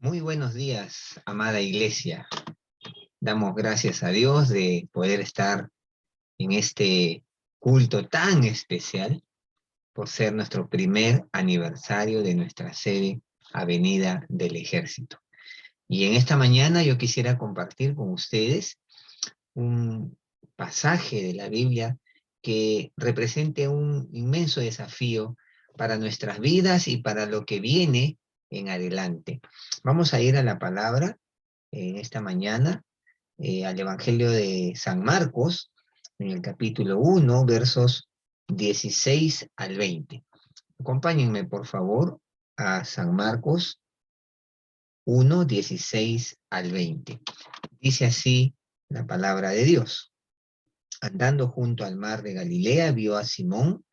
Muy buenos días, amada iglesia. Damos gracias a Dios de poder estar en este culto tan especial por ser nuestro primer aniversario de nuestra sede Avenida del Ejército. Y en esta mañana yo quisiera compartir con ustedes un pasaje de la Biblia que represente un inmenso desafío para nuestras vidas y para lo que viene en adelante. Vamos a ir a la palabra en esta mañana, al Evangelio de San Marcos, en el capítulo 1, versos 16 al 20. Acompáñenme, por favor, a San Marcos 1, 16 al 20. Dice así la palabra de Dios. Andando junto al mar de Galilea, vio a Simón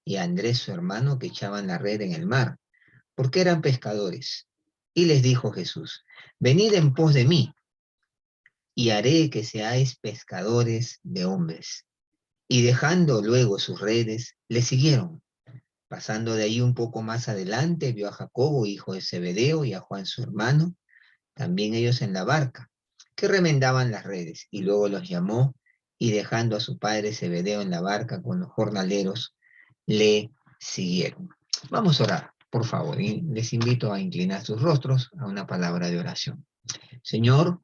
y a Andrés, su hermano, que echaban la red en el mar, porque eran pescadores. Y les dijo Jesús: venid en pos de mí, y haré que seáis pescadores de hombres. Y dejando luego sus redes, le siguieron. Pasando de ahí un poco más adelante, vio a Jacobo, hijo de Zebedeo, y a Juan su hermano, también ellos en la barca, que remendaban las redes, y luego los llamó, y dejando a su padre Zebedeo en la barca con los jornaleros, le siguieron. Vamos a orar, por favor, y les invito a inclinar sus rostros a una palabra de oración. Señor,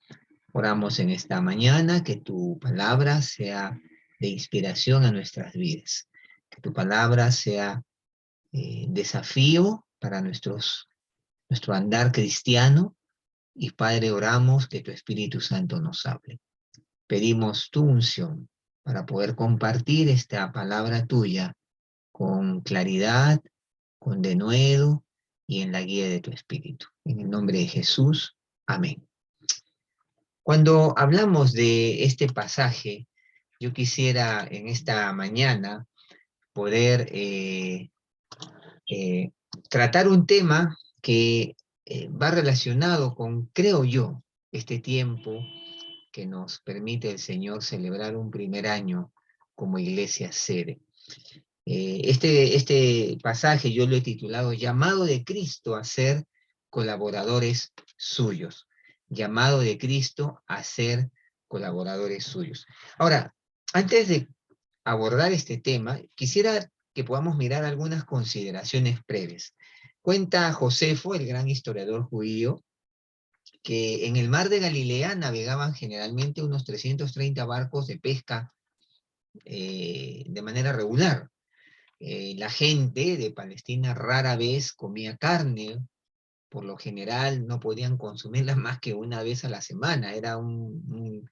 oramos en esta mañana que tu palabra sea de inspiración a nuestras vidas, que tu palabra sea desafío para nuestro andar cristiano, y Padre, oramos que tu Espíritu Santo nos hable. Pedimos tu unción para poder compartir esta palabra tuya con claridad, con denuedo y en la guía de tu Espíritu. En el nombre de Jesús, amén. Cuando hablamos de este pasaje, yo quisiera en esta mañana poder eh, tratar un tema que va relacionado con, creo yo, este tiempo que nos permite el Señor celebrar un primer año como iglesia sede. Este pasaje yo lo he titulado Llamado de Cristo a ser colaboradores suyos. Llamado de Cristo a ser colaboradores suyos. Ahora, antes de abordar este tema, quisiera que podamos mirar algunas consideraciones previas. Cuenta Josefo, el gran historiador judío, que en el mar de Galilea navegaban generalmente unos 330 barcos de pesca de manera regular. La gente de Palestina rara vez comía carne, por lo general no podían consumirla más que una vez a la semana, era un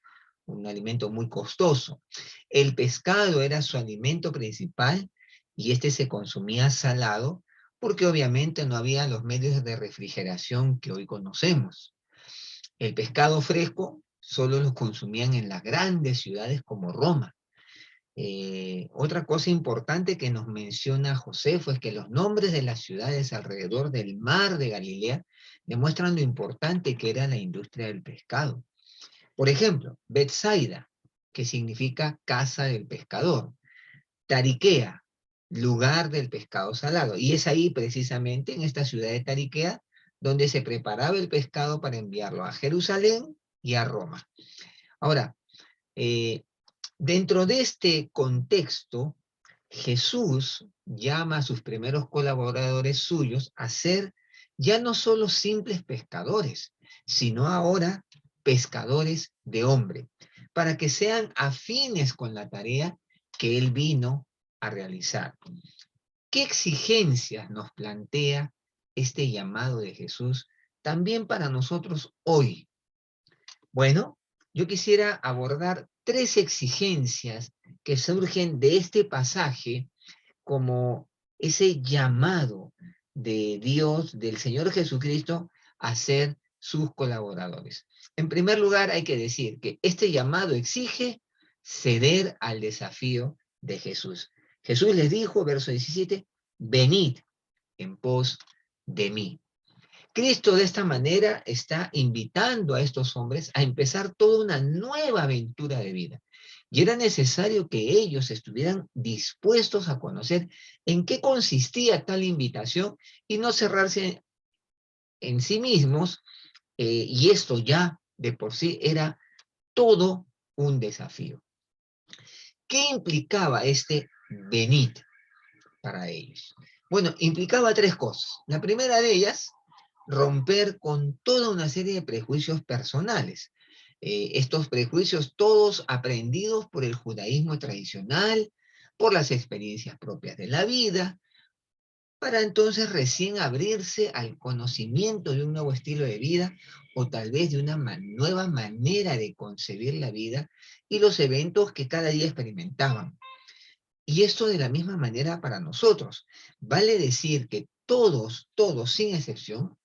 alimento muy costoso. El pescado era su alimento principal y este se consumía salado porque obviamente no había los medios de refrigeración que hoy conocemos. El pescado fresco solo lo consumían en las grandes ciudades como Roma. Otra cosa importante que nos menciona Josefo es que los nombres de las ciudades alrededor del mar de Galilea demuestran lo importante que era la industria del pescado. Por ejemplo, Betsaida, que significa casa del pescador. Tariquea, lugar del pescado salado. Y es ahí precisamente en esta ciudad de Tariquea donde se preparaba el pescado para enviarlo a Jerusalén y a Roma. Ahora, eh, dentro de este contexto, Jesús llama a sus primeros colaboradores suyos a ser ya no solo simples pescadores, sino ahora pescadores de hombre, para que sean afines con la tarea que él vino a realizar. ¿Qué exigencias nos plantea este llamado de Jesús también para nosotros hoy? Bueno, yo quisiera abordar tres exigencias que surgen de este pasaje como ese llamado de Dios, del Señor Jesucristo, a ser sus colaboradores. En primer lugar, hay que decir que este llamado exige ceder al desafío de Jesús. Jesús les dijo, verso 17, venid en pos de mí. Cristo de esta manera está invitando a estos hombres a empezar toda una nueva aventura de vida. Y era necesario que ellos estuvieran dispuestos a conocer en qué consistía tal invitación y no cerrarse en sí mismos y esto ya de por sí era todo un desafío. ¿Qué implicaba este venid para ellos? Bueno, implicaba tres cosas. La primera de ellas, romper con toda una serie de prejuicios personales. Estos prejuicios todos aprendidos por el judaísmo tradicional, por las experiencias propias de la vida, para entonces recién abrirse al conocimiento de un nuevo estilo de vida o tal vez de una nueva manera de concebir la vida y los eventos que cada día experimentaban. Y esto de la misma manera para nosotros. Vale decir que todos, sin excepción,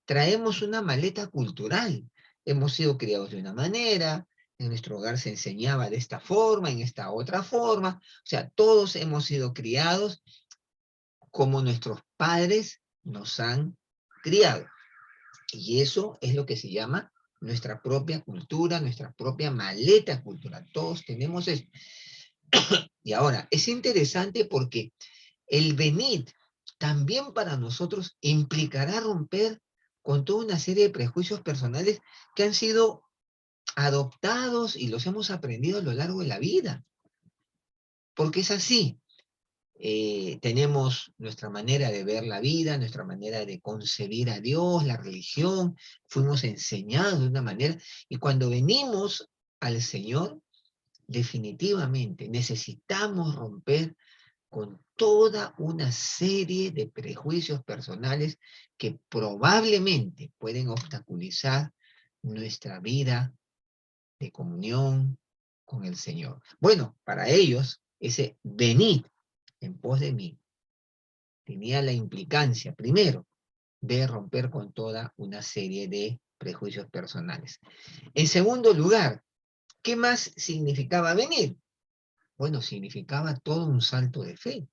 traemos una maleta cultural. Hemos sido criados de una manera, en nuestro hogar se enseñaba de esta forma, en esta otra forma. O sea, todos hemos sido criados como nuestros padres nos han criado. Y eso es lo que se llama nuestra propia cultura, nuestra propia maleta cultural. Todos tenemos eso. Y ahora, es interesante porque el venir también para nosotros implicará romper con toda una serie de prejuicios personales que han sido adoptados y los hemos aprendido a lo largo de la vida. Porque es así. Tenemos nuestra manera de ver la vida, nuestra manera de concebir a Dios, la religión, fuimos enseñados de una manera, y cuando venimos al Señor, definitivamente necesitamos romper con toda una serie de prejuicios personales que probablemente pueden obstaculizar nuestra vida de comunión con el Señor. Bueno, para ellos, ese venid en pos de mí tenía la implicancia, primero, de romper con toda una serie de prejuicios personales. En segundo lugar, ¿qué más significaba venir? Bueno, significaba todo un salto de fe.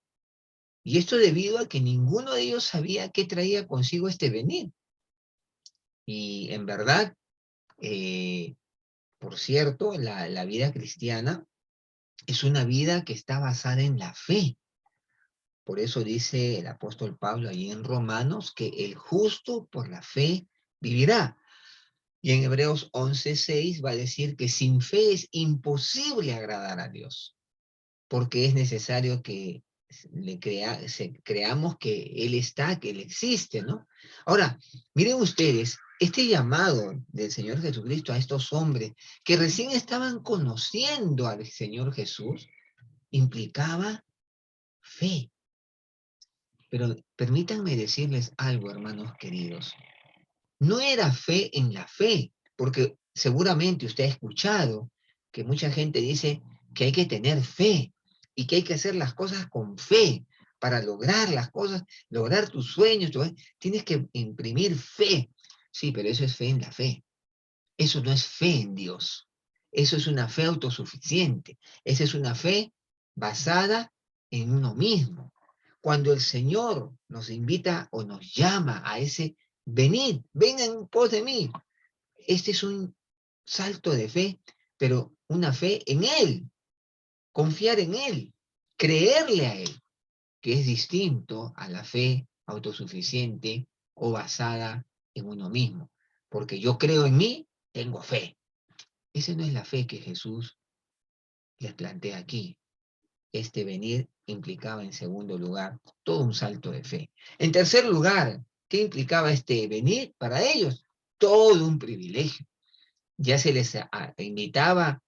Y esto debido a que ninguno de ellos sabía qué traía consigo este venir. Y en verdad, eh, por cierto, la vida cristiana es una vida que está basada en la fe. Por eso dice el apóstol Pablo allí en Romanos que el justo por la fe vivirá. Y en Hebreos 11:6 va a decir que sin fe es imposible agradar a Dios, porque es necesario que creamos que Él está, que Él existe, ¿no? Ahora, miren ustedes, este llamado del Señor Jesucristo a estos hombres que recién estaban conociendo al Señor Jesús, implicaba fe. Pero permítanme decirles algo, hermanos queridos. No era fe en la fe, porque seguramente usted ha escuchado que mucha gente dice que hay que tener fe y que hay que hacer las cosas con fe para lograr las cosas, lograr tus sueños. Tienes que imprimir fe. Sí, pero eso es fe en la fe. Eso no es fe en Dios. Eso es una fe autosuficiente. Esa es una fe basada en uno mismo. Cuando el Señor nos invita o nos llama a ese venid, vengan en pos de mí. Este es un salto de fe, pero una fe en Él, confiar en Él, creerle a Él, que es distinto a la fe autosuficiente o basada en uno mismo. Porque yo creo en mí, tengo fe. Esa no es la fe que Jesús les plantea aquí. Este venir implicaba, en segundo lugar, todo un salto de fe. En tercer lugar, ¿qué implicaba este venir para ellos? Todo un privilegio. Ya se les invitaba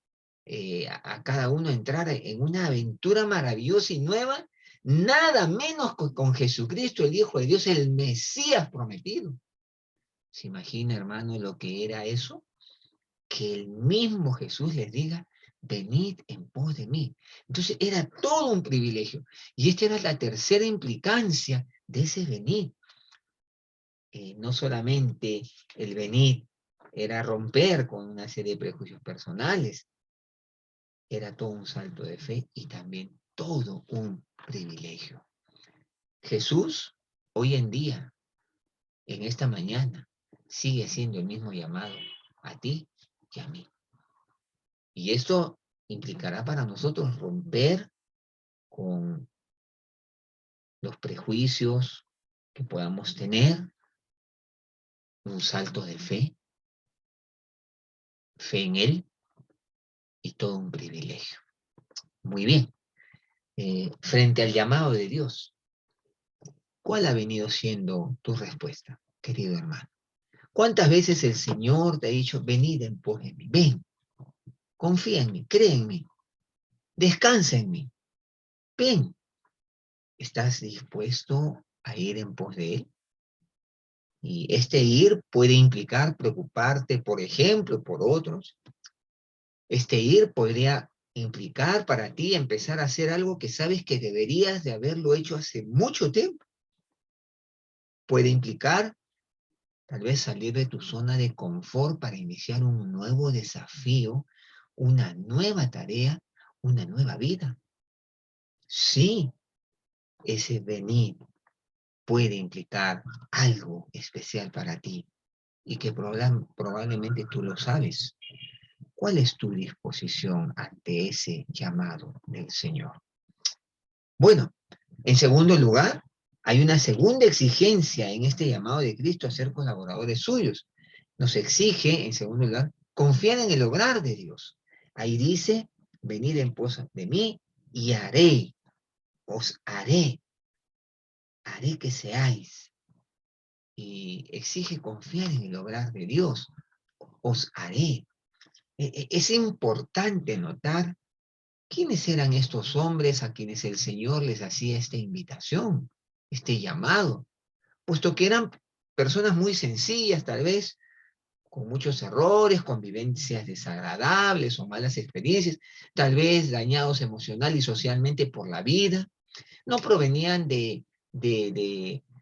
a cada uno a entrar en una aventura maravillosa y nueva, nada menos con Jesucristo, el Hijo de Dios, el Mesías prometido. ¿Se imagina, hermano, lo que era eso? Que el mismo Jesús les diga, venid en pos de mí. Entonces era todo un privilegio. Y esta era la tercera implicancia de ese venid. No solamente el venid era romper con una serie de prejuicios personales, era todo un salto de fe y también todo un privilegio. Jesús, hoy en día, en esta mañana, sigue siendo el mismo llamado a ti y a mí. Y esto implicará para nosotros romper con los prejuicios que podamos tener, un salto de fe, fe en Él y todo un privilegio. Muy bien. Frente al llamado de Dios, ¿cuál ha venido siendo tu respuesta, querido hermano? ¿Cuántas veces el Señor te ha dicho, venid en pos de mí, ven, confía en mí, cree en mí, descansa en mí, ven? ¿Estás dispuesto a ir en pos de Él? Y este ir puede implicar preocuparte, por ejemplo, por otros. Este ir podría implicar para ti empezar a hacer algo que sabes que deberías de haberlo hecho hace mucho tiempo. Puede implicar tal vez salir de tu zona de confort para iniciar un nuevo desafío, una nueva tarea, una nueva vida. Sí, ese venir puede implicar algo especial para ti y que probablemente tú lo sabes. ¿Cuál es tu disposición ante ese llamado del Señor? Bueno, en segundo lugar, hay una segunda exigencia en este llamado de Cristo a ser colaboradores suyos. Nos exige, en segundo lugar, confiar en el obrar de Dios. Ahí dice, venid en pos de mí y haré, os haré que seáis. Y exige confiar en el obrar de Dios. Os haré. Es importante notar quiénes eran estos hombres a quienes el Señor les hacía esta invitación, este llamado, puesto que eran personas muy sencillas, tal vez, con muchos errores, convivencias desagradables o malas experiencias, tal vez dañados emocional y socialmente por la vida, no provenían de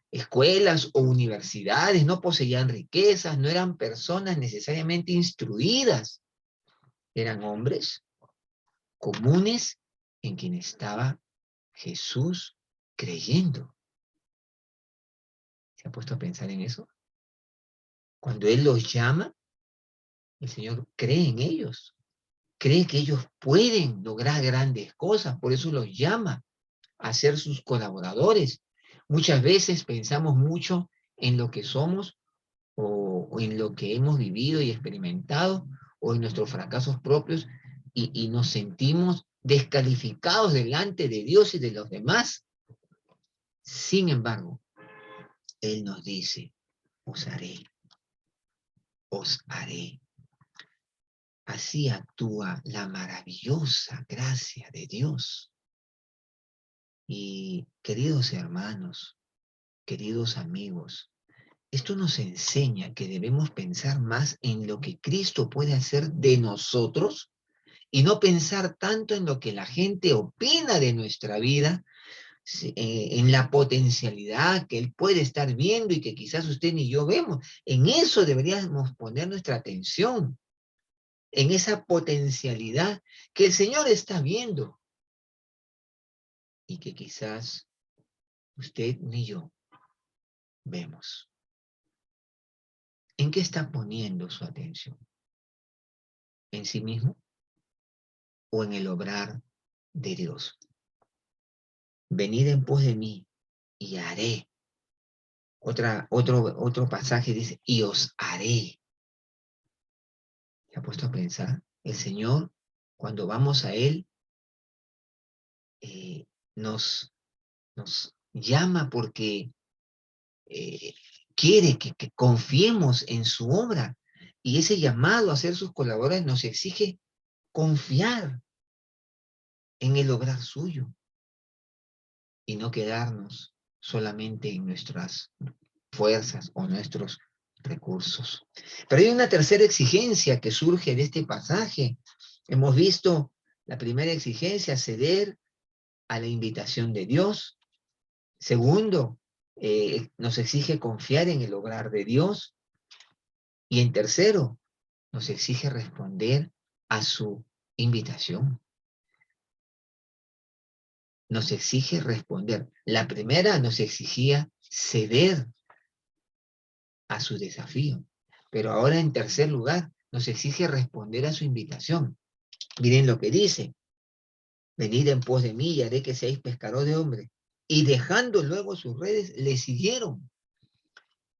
escuelas o universidades, no poseían riquezas, no eran personas necesariamente instruidas, eran hombres comunes en quien estaba Jesús creyendo. ¿Se ha puesto a pensar en eso? Cuando Él los llama, el Señor cree en ellos, cree que ellos pueden lograr grandes cosas, por eso los llama a ser sus colaboradores. Muchas veces pensamos mucho en lo que somos o en lo que hemos vivido y experimentado o en nuestros fracasos propios y nos sentimos descalificados delante de Dios y de los demás. Sin embargo, Él nos dice, os haré, os haré. Así actúa la maravillosa gracia de Dios. Y queridos hermanos, queridos amigos, esto nos enseña que debemos pensar más en lo que Cristo puede hacer de nosotros y no pensar tanto en lo que la gente opina de nuestra vida, en la potencialidad que Él puede estar viendo y que quizás usted ni yo vemos. En eso deberíamos poner nuestra atención, en esa potencialidad que el Señor está viendo y que quizás usted ni yo vemos. ¿En qué está poniendo su atención? ¿En sí mismo o en el obrar de Dios? Venid en pos de mí y haré. Otro pasaje dice, y os haré. ¿Se ha puesto a pensar? El Señor, cuando vamos a Él, eh, nos, nos llama porque quiere que confiemos en su obra. Y ese llamado a ser sus colaboradores nos exige confiar en el obrar suyo y no quedarnos solamente en nuestras fuerzas o nuestros recursos. Pero hay una tercera exigencia que surge de este pasaje. Hemos visto la primera exigencia, ceder a la invitación de Dios. Segundo, nos exige confiar en el obrar de Dios. Y en tercero, nos exige responder a su invitación. Nos exige responder. La primera nos exigía ceder a su desafío. Pero ahora en tercer lugar, nos exige responder a su invitación. Miren lo que dice. Venid en pos de mí y haré que seáis pescadores de hombres. Y dejando luego sus redes, le siguieron.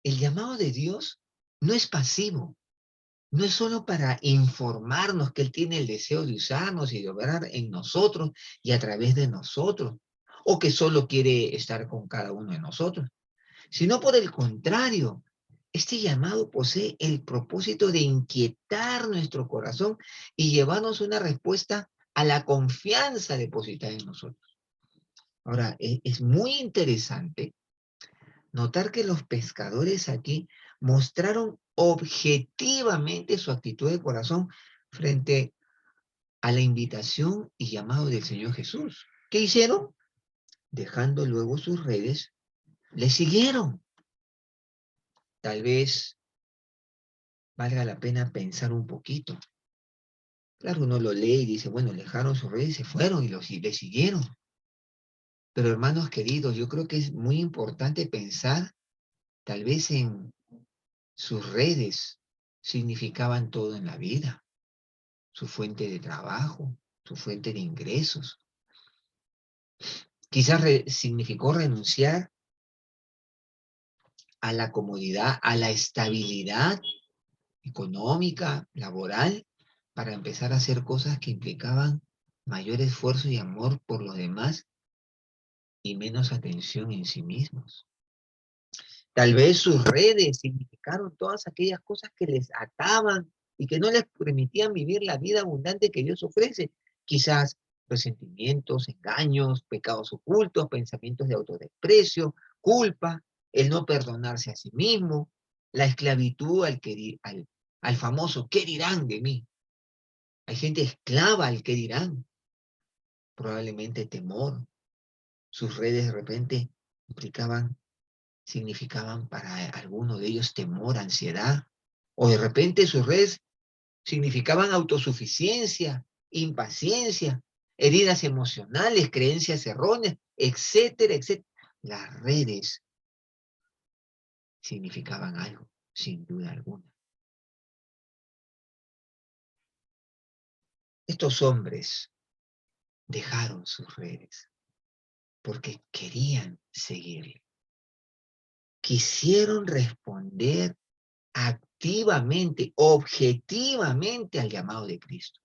El llamado de Dios no es pasivo. No es solo para informarnos que Él tiene el deseo de usarnos y de obrar en nosotros y a través de nosotros, o que solo quiere estar con cada uno de nosotros, sino por el contrario. Este llamado posee el propósito de inquietar nuestro corazón y llevarnos una respuesta a la confianza depositada en nosotros. Ahora, es muy interesante notar que los pescadores aquí mostraron objetivamente su actitud de corazón frente a la invitación y llamado del Señor Jesús. ¿Qué hicieron? Dejando luego sus redes, le siguieron. Tal vez valga la pena pensar un poquito. Claro, uno lo lee y dice, bueno, dejaron sus redes y se fueron y le siguieron. Pero hermanos queridos, yo creo que es muy importante pensar tal vez en sus redes significaban todo en la vida, su fuente de trabajo, su fuente de ingresos. Quizás significó renunciar a la comodidad, a la estabilidad económica, laboral, para empezar a hacer cosas que implicaban mayor esfuerzo y amor por los demás y menos atención en sí mismos. Tal vez sus redes significaron todas aquellas cosas que les ataban y que no les permitían vivir la vida abundante que Dios ofrece. Quizás resentimientos, engaños, pecados ocultos, pensamientos de autodesprecio, culpa, el no perdonarse a sí mismo, la esclavitud al famoso ¿qué dirán de mí? Hay gente esclava al ¿qué dirán? Probablemente temor. Sus redes de repente significaban para algunos de ellos temor, ansiedad, o de repente sus redes significaban autosuficiencia, impaciencia, heridas emocionales, creencias erróneas, etcétera, etcétera. Las redes significaban algo, sin duda alguna. Estos hombres dejaron sus redes porque querían seguirle. Quisieron responder activamente, objetivamente al llamado de Cristo.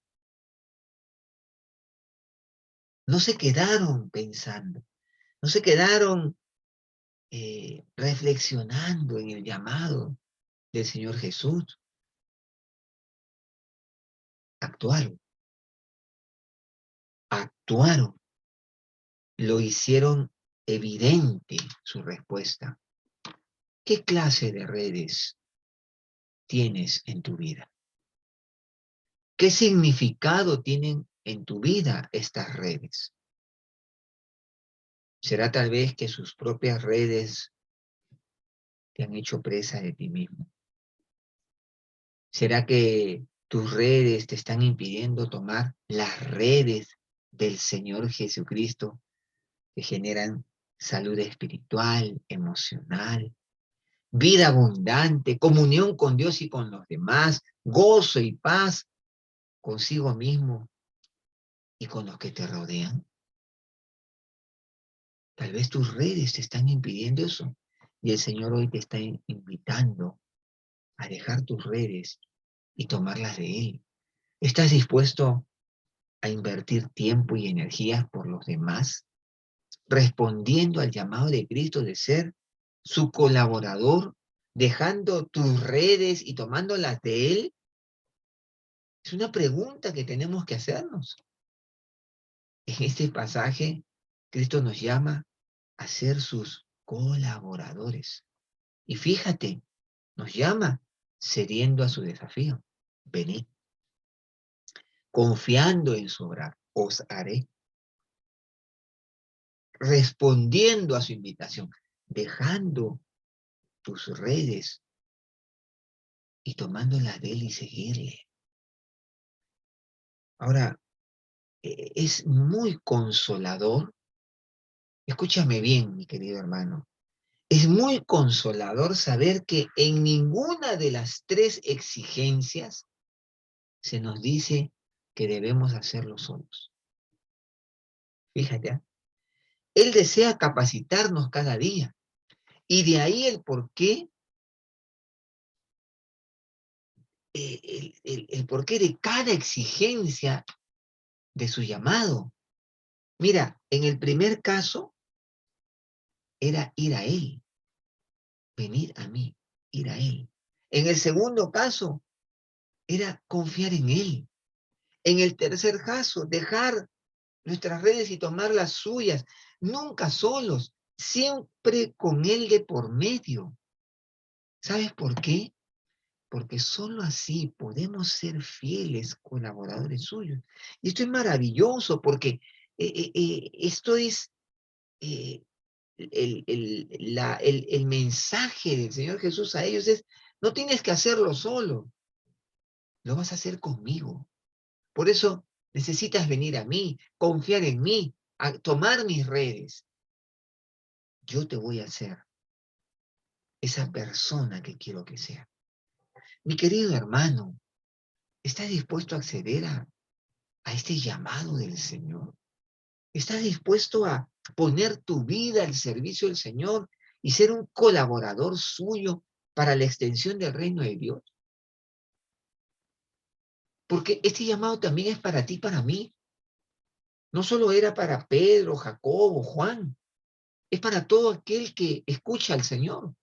No se quedaron pensando, no se quedaron reflexionando en el llamado del Señor Jesús. Actuaron, actuaron, lo hicieron evidente su respuesta. ¿Qué clase de redes tienes en tu vida? ¿Qué significado tienen en tu vida estas redes? ¿Será tal vez que sus propias redes te han hecho presa de ti mismo? ¿Será que tus redes te están impidiendo tomar las redes del Señor Jesucristo que generan salud espiritual, emocional, vida abundante, comunión con Dios y con los demás, gozo y paz consigo mismo y con los que te rodean? Tal vez tus redes te están impidiendo eso y el Señor hoy te está invitando a dejar tus redes y tomarlas de Él. ¿Estás dispuesto a invertir tiempo y energías por los demás, respondiendo al llamado de Cristo de ser su colaborador, dejando tus redes y tomándolas de Él? Es una pregunta que tenemos que hacernos. En este pasaje, Cristo nos llama a ser sus colaboradores. Y fíjate, nos llama cediendo a su desafío. Venid, confiando en su obrar, os haré, respondiendo a su invitación, dejando tus redes y tomándolas de Él y seguirle. Ahora, es muy consolador, escúchame bien, mi querido hermano, es muy consolador saber que en ninguna de las tres exigencias se nos dice que debemos hacerlo solos. Fíjate, ¿eh? Él desea capacitarnos cada día. Y de ahí el por qué el porqué de cada exigencia de su llamado. Mira, en el primer caso era ir a Él, venir a mí, ir a Él. En el segundo caso era confiar en Él. En el tercer caso, dejar nuestras redes y tomar las suyas, nunca solos, siempre con Él de por medio. ¿Sabes por qué? Porque solo así podemos ser fieles colaboradores suyos. Y esto es maravilloso porque esto es eh, el mensaje del Señor Jesús a ellos es, no tienes que hacerlo solo, lo vas a hacer conmigo. Por eso necesitas venir a mí, confiar en mí, a tomar mis redes. Yo te voy a hacer esa persona que quiero que sea. Mi querido hermano, ¿estás dispuesto a acceder a este llamado del Señor? ¿Estás dispuesto a poner tu vida al servicio del Señor y ser un colaborador suyo para la extensión del reino de Dios? Porque este llamado también es para ti, para mí. No solo era para Pedro, Jacobo, Juan, es para todo aquel que escucha al Señor.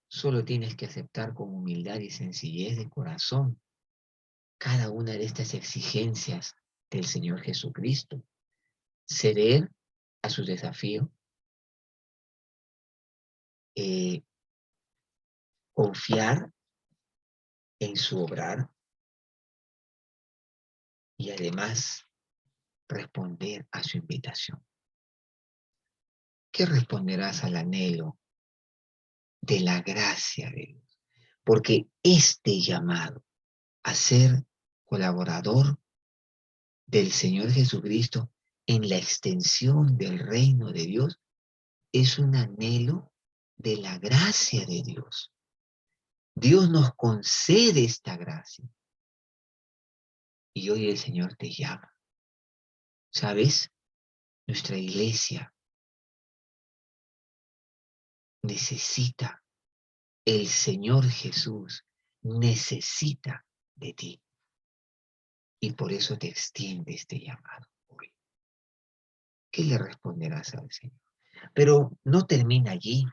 Solo tienes que aceptar con humildad y sencillez de corazón cada una de estas exigencias del Señor Jesucristo. Ceder a su desafío, eh, confiar en su obrar y además responder a su invitación. ¿Qué responderás al anhelo de la gracia de Dios? Porque este llamado a ser colaborador del Señor Jesucristo en la extensión del reino de Dios es un anhelo de la gracia de Dios. Dios nos concede esta gracia y hoy el Señor te llama. ¿Sabes? Nuestra iglesia necesita, el Señor Jesús necesita de ti y por eso te extiende este llamado hoy. ¿Qué le responderás al Señor? Pero no termina allí,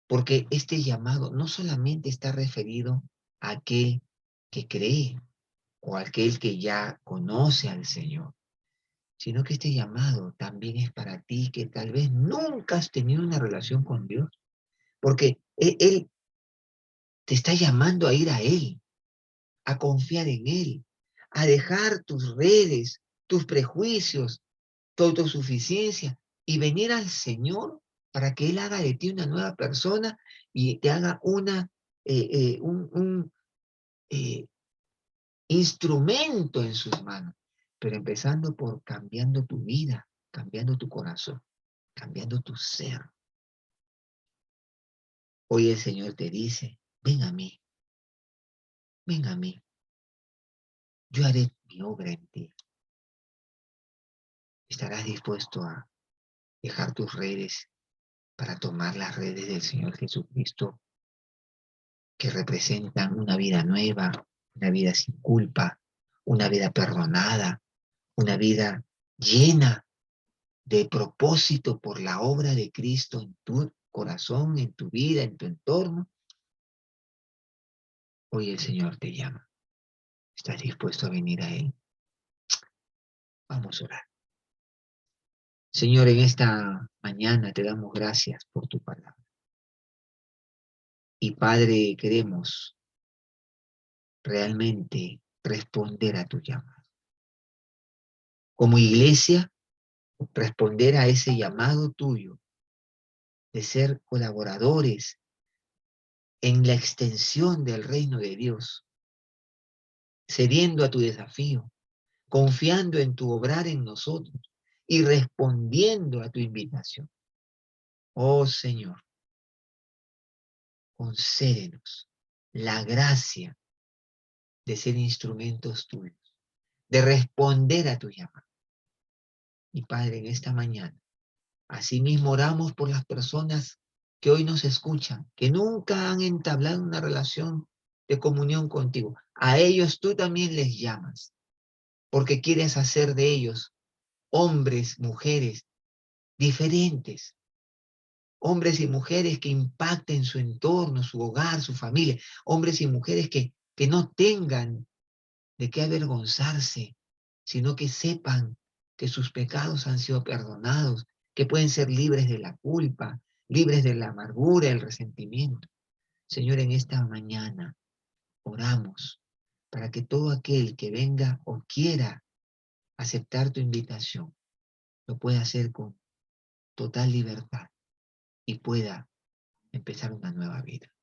porque este llamado no solamente está referido a aquel que cree o a aquel que ya conoce al Señor, sino que este llamado también es para ti que tal vez nunca has tenido una relación con Dios, porque Él te está llamando a ir a Él, a confiar en Él, a dejar tus redes, tus prejuicios, tu autosuficiencia y venir al Señor para que Él haga de ti una nueva persona y te haga un eh, instrumento en sus manos, pero empezando por cambiando tu vida, cambiando tu corazón, cambiando tu ser. Hoy el Señor te dice, ven a mí, yo haré mi obra en ti. ¿Estarás dispuesto a dejar tus redes para tomar las redes del Señor Jesucristo que representan una vida nueva, una vida sin culpa, una vida perdonada, una vida llena de propósito por la obra de Cristo en tu corazón, en tu vida, en tu entorno? Hoy el Señor te llama. ¿Estás dispuesto a venir a Él? Vamos a orar. Señor, en esta mañana te damos gracias por tu palabra. Y Padre, queremos realmente responder a tu llamado. Como iglesia, responder a ese llamado tuyo de ser colaboradores en la extensión del reino de Dios, cediendo a tu desafío, confiando en tu obrar en nosotros y respondiendo a tu invitación. Oh Señor, concédenos la gracia de ser instrumentos tuyos, de responder a tu llamado. Y Padre, en esta mañana, asimismo oramos por las personas que hoy nos escuchan, que nunca han entablado una relación de comunión contigo. A ellos tú también les llamas, porque quieres hacer de ellos hombres, mujeres diferentes, hombres y mujeres que impacten su entorno, su hogar, su familia, hombres y mujeres que no tengan de qué avergonzarse, sino que sepan que sus pecados han sido perdonados, que pueden ser libres de la culpa, libres de la amargura, el resentimiento. Señor, en esta mañana oramos para que todo aquel que venga o quiera aceptar tu invitación, lo pueda hacer con total libertad y pueda empezar una nueva vida.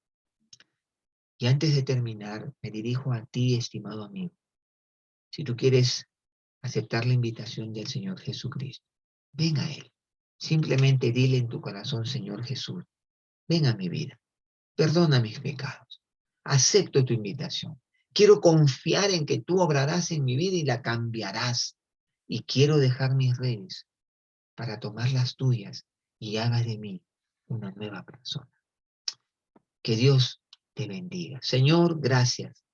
Y antes de terminar, me dirijo a ti, estimado amigo. Si tú quieres aceptar la invitación del Señor Jesucristo, ven a Él. Simplemente dile en tu corazón: Señor Jesús, ven a mi vida, perdona mis pecados, acepto tu invitación. Quiero confiar en que tú obrarás en mi vida y la cambiarás. Y quiero dejar mis redes para tomar las tuyas y hagas de mí una nueva persona. Que Dios te bendiga. Señor, gracias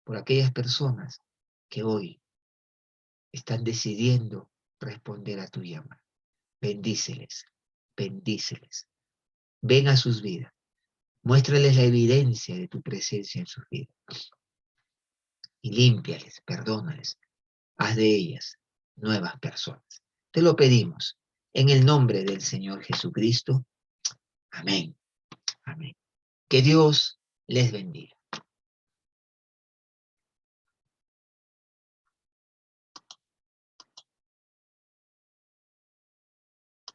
por aquellas personas que hoy están decidiendo responder a tu llamada. Bendíceles, bendíceles. Ven a sus vidas. Muéstrales la evidencia de tu presencia en sus vidas. Y límpiales, perdónales. Haz de ellas nuevas personas. Te lo pedimos en el nombre del Señor Jesucristo. Amén. Amén. Que Dios les bendiga.